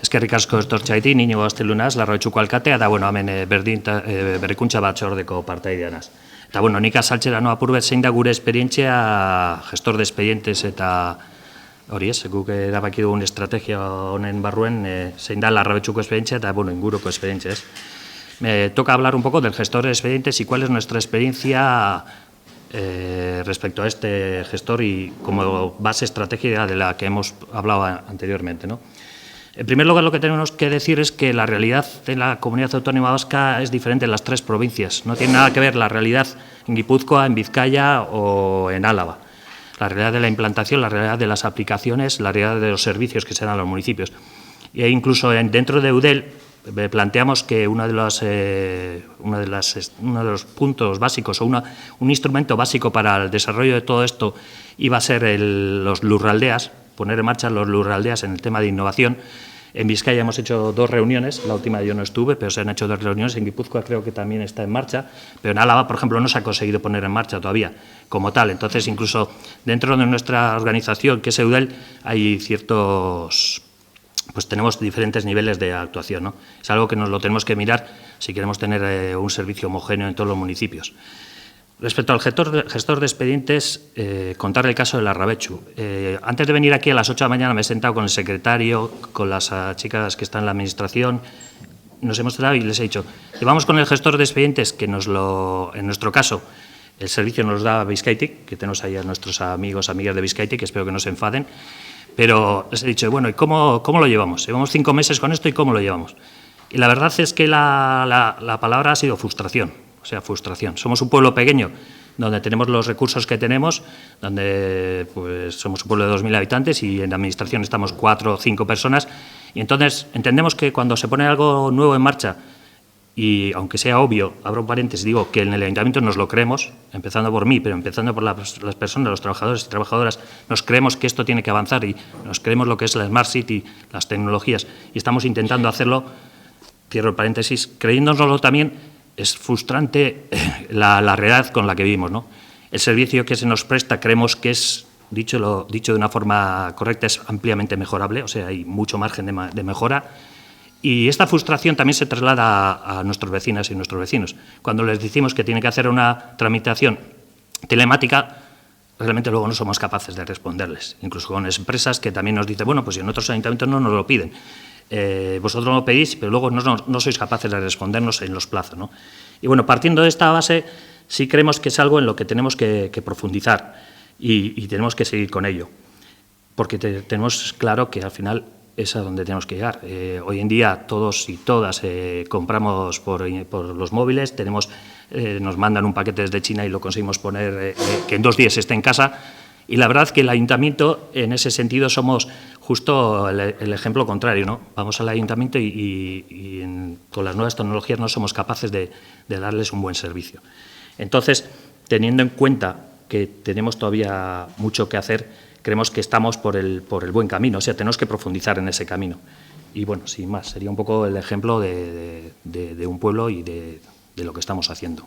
Eskerrik asko etortzaitik, Inigo Gaztelunaz, Larraitzuko alkatea, eta, bueno, hemen berrikuntza batzordeko partaidea naz. Eta, bueno, nik azaltzera noa apurbet zein da gure esperientzia gestor de expedientes eta hori ez, guk erabaki dugun estrategia honen barruen zein da Larraitzuko esperientzia eta, bueno, inguruko esperientzia, ez. Me toca hablar un poco del gestor de expedientes y cuál es nuestra experiencia respecto a este gestor y como base estratégica de la que hemos hablado anteriormente, ¿no? En primer lugar, lo que tenemos que decir es que la realidad en la Comunidad Autónoma Vasca es diferente en las tres provincias. No tiene nada que ver la realidad en Guipúzcoa, en Vizcaya o en Álava. La realidad de la implantación, la realidad de las aplicaciones, la realidad de los servicios que se dan a los municipios. E incluso dentro de EUDEL planteamos que uno de los puntos básicos o un instrumento básico para el desarrollo de todo esto iba a ser los lurraldeas, poner en marcha los lurraldeas en el tema de innovación. En Vizcaya hemos hecho 2 reuniones, la última yo no estuve, pero se han hecho 2 reuniones, en Guipúzcoa creo que también está en marcha, pero en Álava, por ejemplo, no se ha conseguido poner en marcha todavía como tal. Entonces, incluso dentro de nuestra organización, que es EUDEL, hay ciertos, pues tenemos diferentes niveles de actuación, ¿no? Es algo que nos lo tenemos que mirar si queremos tener un servicio homogéneo en todos los municipios. Respecto al gestor de expedientes, contar el caso de Larrabechu. Antes de venir aquí a las 8 de la mañana me he sentado con el secretario, con las chicas que están en la administración, nos hemos sentado y les he dicho, llevamos con el gestor de expedientes, que en nuestro caso, el servicio nos da Bizkaitik, que tenemos ahí a nuestros amigos, amigas de Bizkaitik, que espero que no se enfaden, pero les he dicho, bueno, ¿y cómo lo llevamos? Llevamos 5 meses con esto y ¿cómo lo llevamos? Y la verdad es que la palabra ha sido frustración. O sea, frustración. Somos un pueblo pequeño, donde tenemos los recursos que tenemos, donde pues, somos un pueblo de 2.000 habitantes y en la administración estamos 4 o 5 personas. Y entonces entendemos que cuando se pone algo nuevo en marcha, y aunque sea obvio, abro un paréntesis, digo que en el ayuntamiento nos lo creemos, empezando por mí, pero empezando por las personas, los trabajadores y trabajadoras, nos creemos que esto tiene que avanzar y nos creemos lo que es la Smart City, las tecnologías, y estamos intentando hacerlo, cierro el paréntesis, creyéndonoslo también. Es frustrante la realidad con la que vivimos, ¿no? El servicio que se nos presta creemos que es, dicho de una forma correcta, es ampliamente mejorable, o sea, hay mucho margen de mejora. Y esta frustración también se traslada a nuestras vecinas y nuestros vecinos. Cuando les decimos que tienen que hacer una tramitación telemática, realmente luego no somos capaces de responderles. Incluso con empresas que también nos dicen, bueno, pues si en otros ayuntamientos no nos lo piden. Vosotros lo pedís, pero luego no sois capaces de respondernos en los plazos, ¿no? Y bueno, partiendo de esta base, sí creemos que es algo en lo que tenemos que profundizar y tenemos que seguir con ello, porque tenemos claro que al final es a donde tenemos que llegar. Hoy en día todos y todas compramos por los móviles, nos mandan un paquete desde China y lo conseguimos poner, que en 2 días esté en casa. Y la verdad es que el ayuntamiento, en ese sentido, somos justo el ejemplo contrario, ¿no? Vamos al ayuntamiento y con las nuevas tecnologías no somos capaces de darles un buen servicio. Entonces, teniendo en cuenta que tenemos todavía mucho que hacer, creemos que estamos por el buen camino, o sea, tenemos que profundizar en ese camino. Y bueno, sin más, sería un poco el ejemplo de un pueblo y de lo que estamos haciendo.